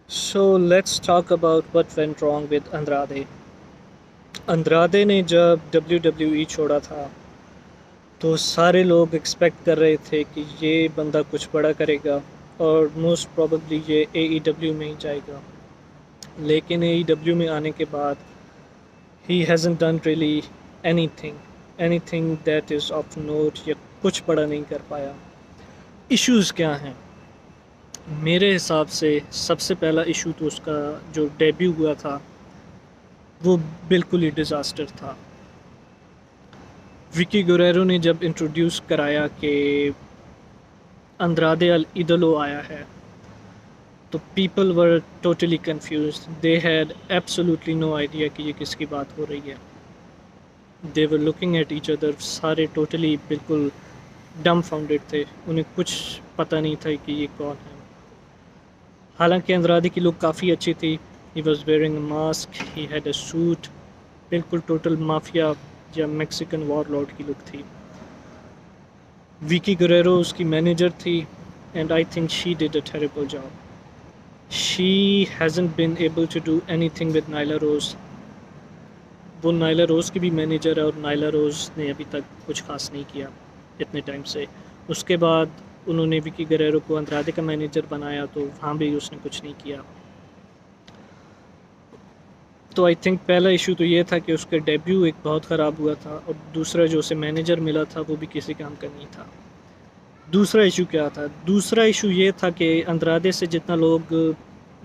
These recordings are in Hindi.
So let's talk about what went wrong with Andrade. अंद्रादे ने जब WWE छोड़ा था तो सारे लोग एक्सपेक्ट कर रहे थे कि ये बंदा कुछ बड़ा करेगा और मोस्ट प्रोबेबली ये AEW में ही जाएगा। लेकिन AEW में आने के बाद ही hasn't done really anything anything that is of note या कुछ बड़ा नहीं कर पाया। इश्यूज़ क्या हैं? मेरे हिसाब से सबसे पहला इशू तो उसका जो डेब्यू हुआ था वो बिल्कुल ही डिज़ास्टर था। विकी गुरेरो ने जब इंट्रोड्यूस कराया कि अंद्रादे अल इदलो आया है तो people were totally confused. They had absolutely no idea कि ये किसकी बात हो रही है। They were looking at each other, सारे टोटली बिल्कुल डम फाउंडेड थे। उन्हें कुछ पता नहीं था कि ये कौन है। हालांकि अंद्रादे की लुक काफ़ी अच्छी थी। He was wearing a mask, he had a suit, बिल्कुल टोटल माफिया या मैक्सिकन वॉरलॉर्ड की लुक थी। विकी गुरेरो उसकी मैनेजर थी and I think she did a terrible job. She hasn't been able to do anything with Nyla Rose. वो नाइला रोज़ की भी मैनेजर है और नाइला रोज़ ने अभी तक कुछ खास नहीं किया इतने टाइम से। उसके बाद उन्होंने विकी गुरेरो को अंद्रादे का मैनेजर बनाया तो वहाँ भी उसने कुछ नहीं किया। तो आई थिंक पहला इशू तो ये था कि उसका डेब्यू एक बहुत ख़राब हुआ था और दूसरा जो उसे मैनेजर मिला था वो भी किसी काम का नहीं था। दूसरा इशू क्या था? दूसरा इशू ये था कि अंद्रादे से जितना लोग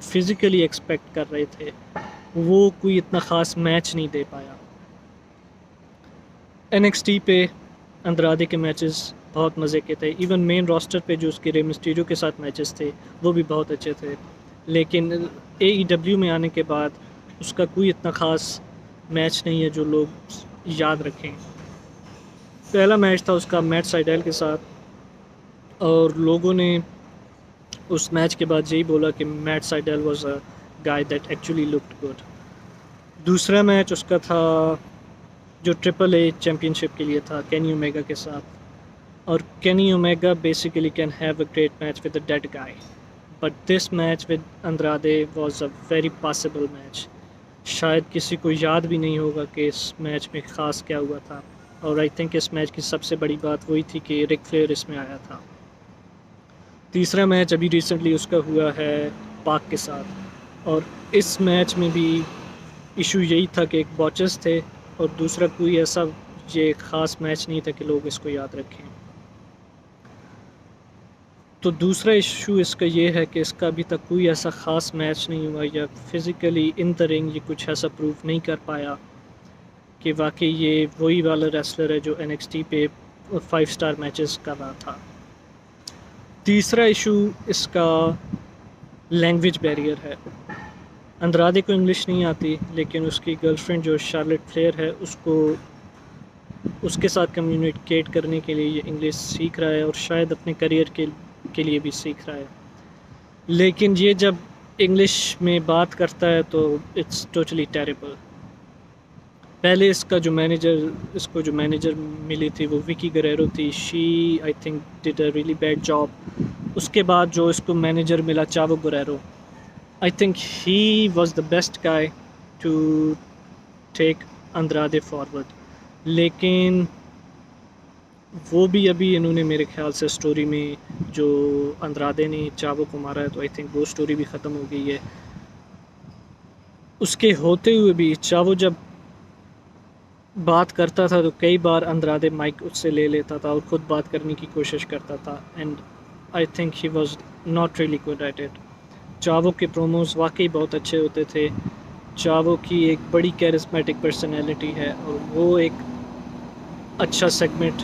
फिज़िकली एक्सपेक्ट कर रहे थे वो कोई इतना ख़ास मैच नहीं दे पाया। NXT पे अंद्रादे के मैचेस बहुत मज़े के थे। इवन मेन रोस्टर पे जो उसके रे मिस्टीरियो के साथ मैचेस थे वो भी बहुत अच्छे थे। लेकिन AEW में आने के बाद उसका कोई इतना ख़ास मैच नहीं है जो लोग याद रखें। पहला मैच था उसका मैट साइडेल के साथ और लोगों ने उस मैच के बाद यही बोला कि Matt Sydal was a guy that actually looked good. दूसरा मैच उसका था जो ट्रिपल ए चैम्पियनशिप के लिए था केनी ओमेगा के साथ। और Kenny Omega basically can have a great match with a dead guy, but this match with Andrade was a very possible match. शायद किसी को याद भी नहीं होगा कि इस मैच में ख़ास क्या हुआ था। और आई थिंक इस मैच की सबसे बड़ी बात वही थी कि रिक फ्लेयर इसमें आया था। तीसरा मैच अभी रिसेंटली उसका हुआ है पाक के साथ और इस मैच में भी इशू यही था कि एक बॉचेस थे और दूसरा कोई ऐसा ये ख़ास मैच नहीं था कि लोग इसको याद रखें। तो दूसरा इशू इसका ये है कि इसका अभी तक कोई ऐसा ख़ास मैच नहीं हुआ या फिज़िकली इन द रिंग ये कुछ ऐसा प्रूव नहीं कर पाया कि वाकई ये वही वाला रेसलर है जो NXT पे 5 स्टार मैचेस कर रहा था। तीसरा इशू इसका लैंग्वेज बैरियर है। अंद्रादे को इंग्लिश नहीं आती लेकिन उसकी गर्लफ्रेंड जो शार्लेट फ्लेयर है उसको उसके साथ कम्युनिकेट करने के लिए ये इंग्लिश सीख रहा है और शायद अपने करियर के लिए भी सीख रहा है। लेकिन ये जब इंग्लिश में बात करता है तो इट्स टोटली टेरिबल। पहले इसको जो मैनेजर मिली थी वो विकी गुरेरो थी। She I think did a really bad job. उसके बाद जो इसको मैनेजर मिला Chavo Guerrero, I think he was the best guy to take Andrade forward. लेकिन वो भी अभी इन्होंने मेरे ख्याल से स्टोरी में जो अंद्रादे ने चावो को मारा है तो आई थिंक वो स्टोरी भी ख़त्म हो गई है। उसके होते हुए भी चावो जब बात करता था तो कई बार अंद्रादे माइक उससे ले लेता था और ख़ुद बात करने की कोशिश करता था and I think he was not really good at it. चावो के प्रोमोज वाकई बहुत अच्छे होते थे। चावो की एक बड़ी कैरिस्मेटिक पर्सनैलिटी है और वो एक अच्छा सेगमेंट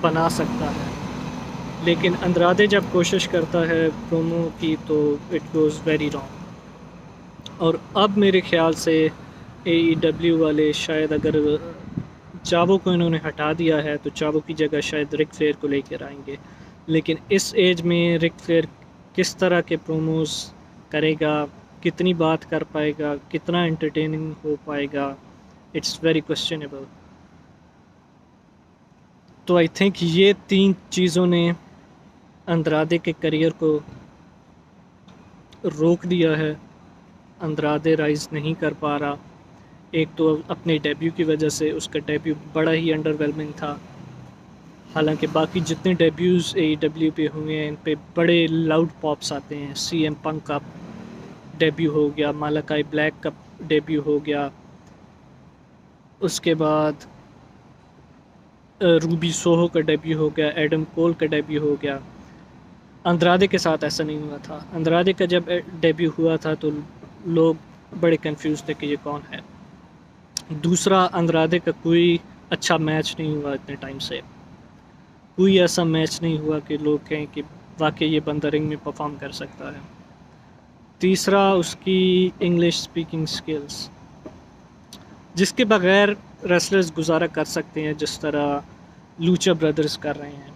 बना सकता है। लेकिन अंद्रादे जब कोशिश करता है प्रोमो की तो इट गोज़ वेरी रॉन्ग। और अब मेरे ख्याल से AEW वाले शायद अगर चावो को इन्होंने हटा दिया है तो चावो की जगह शायद रिक फ्लेयर को लेकर आएंगे। लेकिन इस एज में रिक फ्लेयर किस तरह के प्रोमोज करेगा, कितनी बात कर पाएगा, कितना एंटरटेनिंग हो पाएगा, इट्स वेरी क्वेश्चनेबल। तो आई थिंक ये तीन चीज़ों ने अंद्रादे के करियर को रोक दिया है अंद्रादे राइज़ नहीं कर पा रहा। एक तो अपने डेब्यू की वजह से, उसका डेब्यू बड़ा ही अंडरवेलमिंग था। हालांकि बाकी जितने डेब्यूज़ AEW पे हुए हैं इन पे बड़े लाउड पॉप्स आते हैं। CM पंक का डेब्यू हो गया, मालाकाई ब्लैक का डेब्यू हो गया, उसके बाद रूबी सोहो का डेब्यू हो गया, एडम कोल का डेब्यू हो गया। अंद्रादे के साथ ऐसा नहीं हुआ था। अंद्रादे का जब डेब्यू हुआ था तो लोग बड़े कंफ्यूज थे कि ये कौन है। दूसरा, अंद्रादे का कोई अच्छा मैच नहीं हुआ इतने टाइम से। कोई ऐसा मैच नहीं हुआ कि लोग कहें कि वाकई ये बंदा रिंग में परफॉर्म कर सकता है। तीसरा, उसकी इंग्लिश स्पीकिंग स्किल्स, जिसके बगैर रेसलर्स गुजारा कर सकते हैं, जिस तरह लूचा ब्रदर्स कर रहे हैं।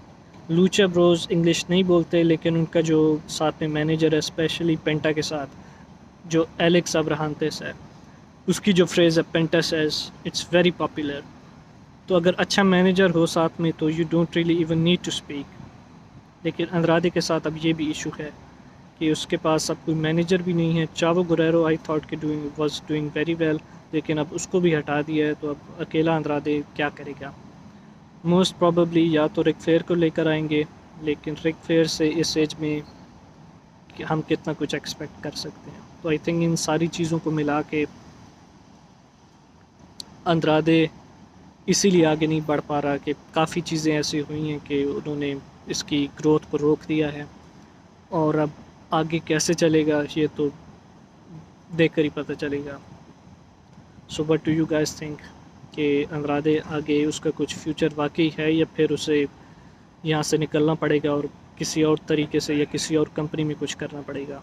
लूचा ब्रोज इंग्लिश नहीं बोलते, लेकिन उनका जो साथ में मैनेजर है, स्पेशली पेंटा के साथ, जो एलेक्स अब्राहंतेस है, उसकी जो फ्रेज़ है पेंटा सेज, इट्स वेरी पॉपुलर। तो अगर अच्छा मैनेजर हो साथ में तो you don't really even need to speak. लेकिन अंद्रादे के साथ अब ये भी इशू है कि उसके पास अब कोई मैनेजर भी नहीं है। चावो गुरेरो आई थॉट कि वाज डूइंग वेरी वेल, लेकिन अब उसको भी हटा दिया है, तो अब अकेला अंद्रादे क्या करेगा। मोस्ट प्रॉबेबली या तो रिक फेयर को लेकर आएंगे, लेकिन रिक फेयर से इस एज में कि हम कितना कुछ एक्सपेक्ट कर सकते हैं। तो आई थिंक इन सारी चीज़ों को मिला के अंद्रादे इसीलिए आगे नहीं बढ़ पा रहा कि काफ़ी चीज़ें ऐसी हुई हैं कि उन्होंने इसकी ग्रोथ को रोक दिया है, और अब आगे कैसे चलेगा ये तो देख कर ही पता चलेगा। So what do you guys think कि अंद्रादे आगे उसका कुछ फ्यूचर वाकई है, या फिर उसे यहाँ से निकलना पड़ेगा और किसी और तरीके से या किसी और कंपनी में कुछ करना पड़ेगा?